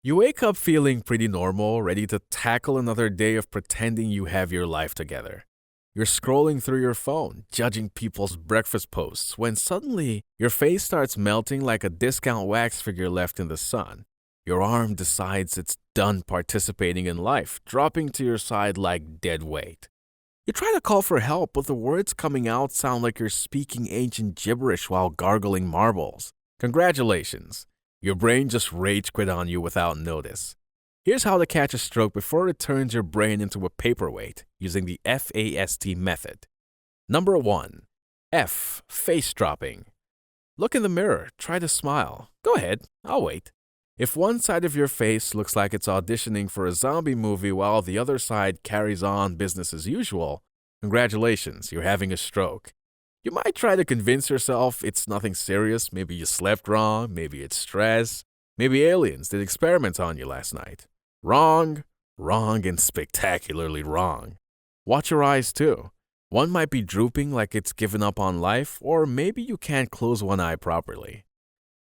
You wake up feeling pretty normal, ready to tackle another day of pretending you have your life together. You're scrolling through your phone, judging people's breakfast posts, when suddenly your face starts melting like a discount wax figure left in the sun. Your arm decides it's done participating in life, dropping to your side like dead weight. You try to call for help, but the words coming out sound like you're speaking ancient gibberish while gargling marbles. Congratulations! Your brain just rage quit on you without notice. Here's how to catch a stroke before it turns your brain into a paperweight using the FAST method. Number 1. F. Face dropping. Look in the mirror, try to smile. Go ahead, I'll wait. If one side of your face looks like it's auditioning for a zombie movie while the other side carries on business as usual, congratulations, you're having a stroke. You might try to convince yourself it's nothing serious. Maybe you slept wrong, maybe it's stress, maybe aliens did experiments on you last night. Wrong, wrong, and spectacularly wrong. Watch your eyes too. One might be drooping like it's given up on life, or maybe you can't close one eye properly.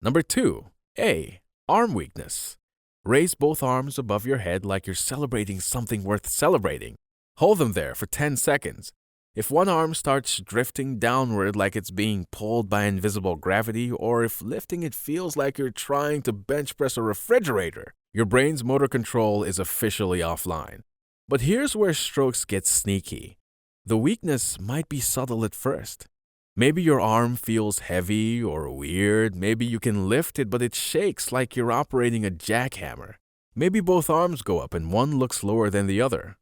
Number 2. A. Arm weakness. Raise both arms above your head like you're celebrating something worth celebrating. Hold them there for 10 seconds. If one arm starts drifting downward like it's being pulled by invisible gravity, or if lifting it feels like you're trying to bench press a refrigerator, your brain's motor control is officially offline. But here's where strokes get sneaky. The weakness might be subtle at first. Maybe your arm feels heavy or weird. Maybe you can lift it, but it shakes like you're operating a jackhammer. Maybe both arms go up and one looks lower than the other.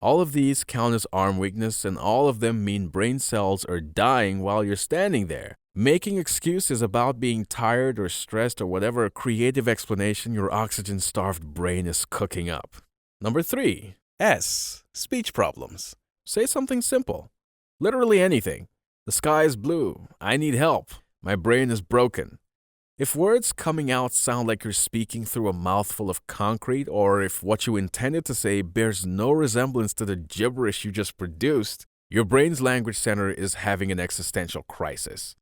All of these count as arm weakness, and all of them mean brain cells are dying while you're standing there, making excuses about being tired or stressed or whatever creative explanation your oxygen-starved brain is cooking up. Number 3. S. Speech problems. Say something simple. Literally anything. The sky is blue. I need help. My brain is broken. If words coming out sound like you're speaking through a mouthful of concrete, or if what you intended to say bears no resemblance to the gibberish you just produced, your brain's language center is having an existential crisis.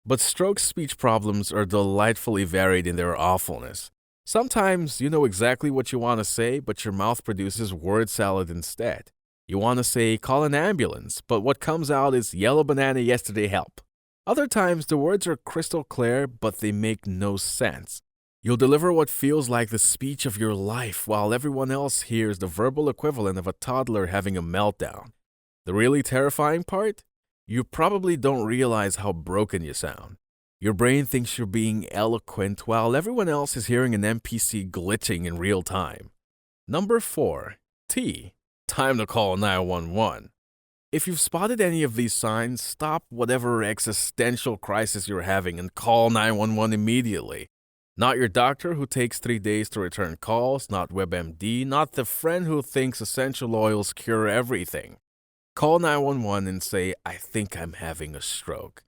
But stroke speech problems are delightfully varied in their awfulness. Sometimes you know exactly what you want to say, but your mouth produces word salad instead. You want to say, call an ambulance, but what comes out is yellow banana yesterday help. Other times, the words are crystal clear, but they make no sense. You'll deliver what feels like the speech of your life, while everyone else hears the verbal equivalent of a toddler having a meltdown. The really terrifying part? You probably don't realize how broken you sound. Your brain thinks you're being eloquent, while everyone else is hearing an NPC glitching in real time. Number 4. T. Time to call 911. If you've spotted any of these signs, stop whatever existential crisis you're having and call 911 immediately. Not your doctor who takes 3 days to return calls, not WebMD, not the friend who thinks essential oils cure everything. Call 911 and say, I think I'm having a stroke,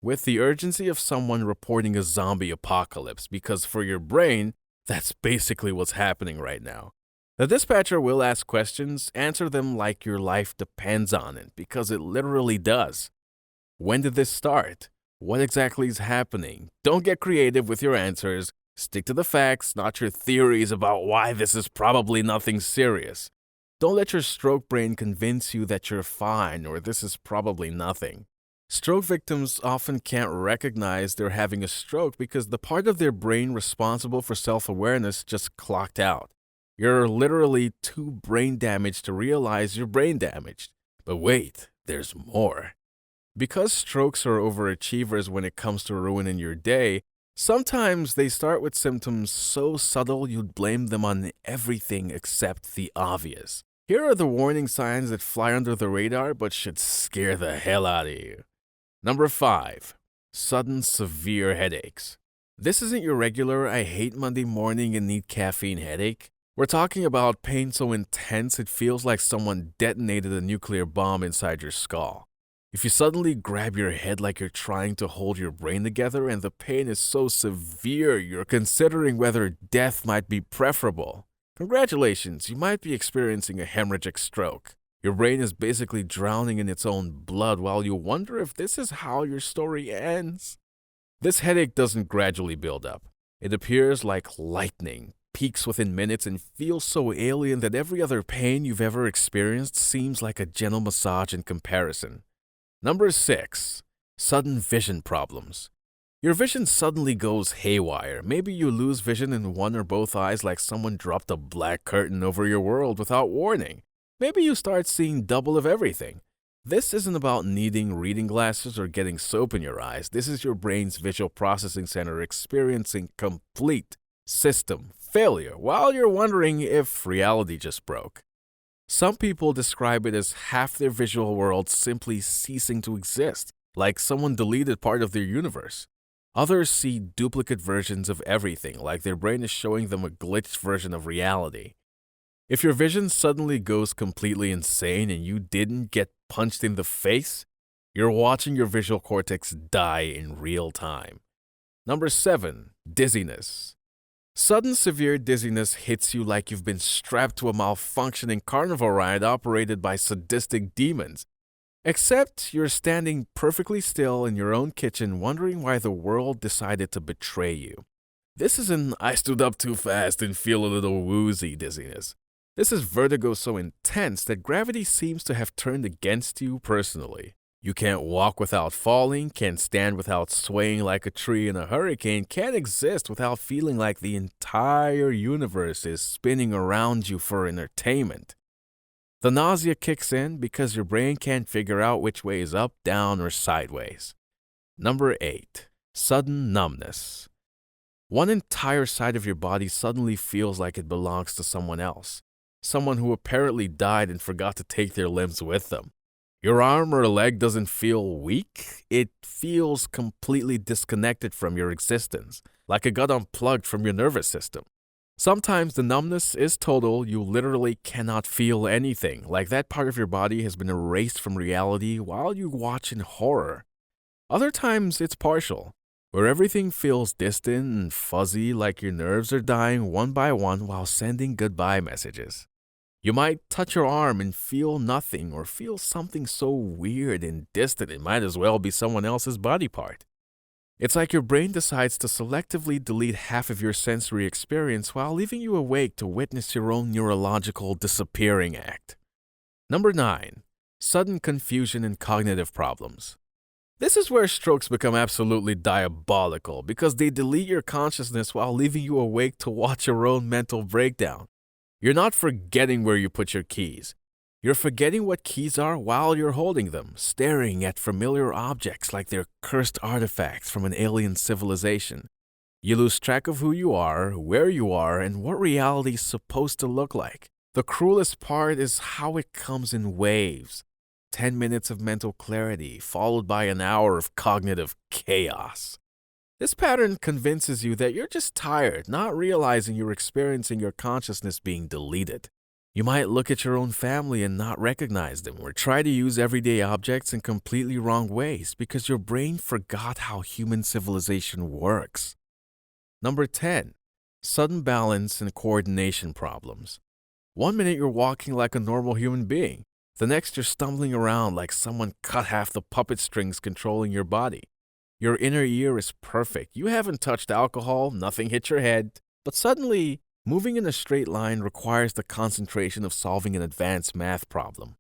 with the urgency of someone reporting a zombie apocalypse, because for your brain, that's basically what's happening right now. The dispatcher will ask questions, answer them like your life depends on it, because it literally does. When did this start? What exactly is happening? Don't get creative with your answers. Stick to the facts, not your theories about why this is probably nothing serious. Don't let your stroke brain convince you that you're fine or this is probably nothing. Stroke victims often can't recognize they're having a stroke because the part of their brain responsible for self-awareness just clocked out. You're literally too brain damaged to realize you're brain damaged. But wait, there's more. Because strokes are overachievers when it comes to ruining your day, sometimes they start with symptoms so subtle you'd blame them on everything except the obvious. Here are the warning signs that fly under the radar but should scare the hell out of you. Number 5. Sudden severe headaches. This isn't your regular I hate Monday morning and need caffeine headache. We're talking about pain so intense it feels like someone detonated a nuclear bomb inside your skull. If you suddenly grab your head like you're trying to hold your brain together and the pain is so severe you're considering whether death might be preferable, congratulations, you might be experiencing a hemorrhagic stroke. Your brain is basically drowning in its own blood while you wonder if this is how your story ends. This headache doesn't gradually build up. It appears like lightning, peaks within minutes and feels so alien that every other pain you've ever experienced seems like a gentle massage in comparison. Number 6. Sudden vision problems. Your vision suddenly goes haywire. Maybe you lose vision in one or both eyes like someone dropped a black curtain over your world without warning. Maybe you start seeing double of everything. This isn't about needing reading glasses or getting soap in your eyes. This is your brain's visual processing center experiencing complete system failure while you're wondering if reality just broke. Some people describe it as half their visual world simply ceasing to exist, like someone deleted part of their universe. Others see duplicate versions of everything, like their brain is showing them a glitched version of reality. If your vision suddenly goes completely insane and you didn't get punched in the face, you're watching your visual cortex die in real time. Number 7. Dizziness. Sudden severe dizziness hits you like you've been strapped to a malfunctioning carnival ride operated by sadistic demons. Except you're standing perfectly still in your own kitchen wondering why the world decided to betray you. This is an I stood up too fast and feel a little woozy dizziness. This is vertigo so intense that gravity seems to have turned against you personally. You can't walk without falling, can't stand without swaying like a tree in a hurricane, can't exist without feeling like the entire universe is spinning around you for entertainment. The nausea kicks in because your brain can't figure out which way is up, down, or sideways. Number 8. Sudden numbness. One entire side of your body suddenly feels like it belongs to someone else. Someone who apparently died and forgot to take their limbs with them. Your arm or leg doesn't feel weak, it feels completely disconnected from your existence, like it got unplugged from your nervous system. Sometimes the numbness is total, you literally cannot feel anything, like that part of your body has been erased from reality while you watch in horror. Other times it's partial, where everything feels distant and fuzzy like your nerves are dying one by one while sending goodbye messages. You might touch your arm and feel nothing or feel something so weird and distant it might as well be someone else's body part. It's like your brain decides to selectively delete half of your sensory experience while leaving you awake to witness your own neurological disappearing act. Number 9. Sudden confusion and cognitive problems. This is where strokes become absolutely diabolical because they delete your consciousness while leaving you awake to watch your own mental breakdown. You're not forgetting where you put your keys. You're forgetting what keys are while you're holding them, staring at familiar objects like they're cursed artifacts from an alien civilization. You lose track of who you are, where you are, and what reality is supposed to look like. The cruelest part is how it comes in waves. 10 minutes of mental clarity, followed by an hour of cognitive chaos. This pattern convinces you that you're just tired, not realizing you're experiencing your consciousness being deleted. You might look at your own family and not recognize them, or try to use everyday objects in completely wrong ways because your brain forgot how human civilization works. Number 10. Sudden balance and coordination problems. 1 minute you're walking like a normal human being. The next you're stumbling around like someone cut half the puppet strings controlling your body. Your inner ear is perfect. You haven't touched alcohol, nothing hit your head. But suddenly, moving in a straight line requires the concentration of solving an advanced math problem.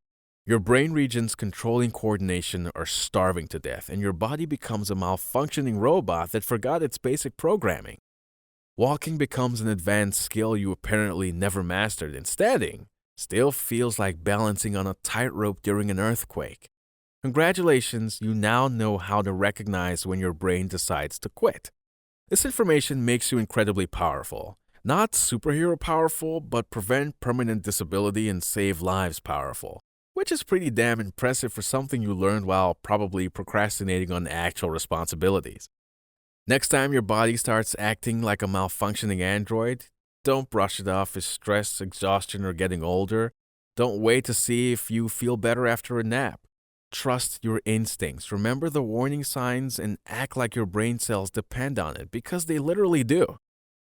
Your brain regions controlling coordination are starving to death, and your body becomes a malfunctioning robot that forgot its basic programming. Walking becomes an advanced skill you apparently never mastered, and standing still feels like balancing on a tightrope during an earthquake. Congratulations, you now know how to recognize when your brain decides to quit. This information makes you incredibly powerful. Not superhero powerful, but prevent permanent disability and save lives powerful. Which is pretty damn impressive for something you learned while probably procrastinating on actual responsibilities. Next time your body starts acting like a malfunctioning android, don't brush it off as stress, exhaustion, or getting older. Don't wait to see if you feel better after a nap. Trust your instincts, remember the warning signs, and act like your brain cells depend on it, because they literally do.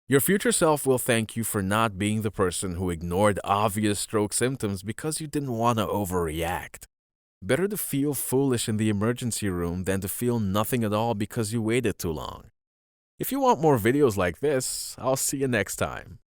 Your future self will thank you for not being the person who ignored obvious stroke symptoms because you didn't want to overreact. Better to feel foolish in the emergency room than to feel nothing at all because you waited too long. If you want more videos like this, I'll see you next time.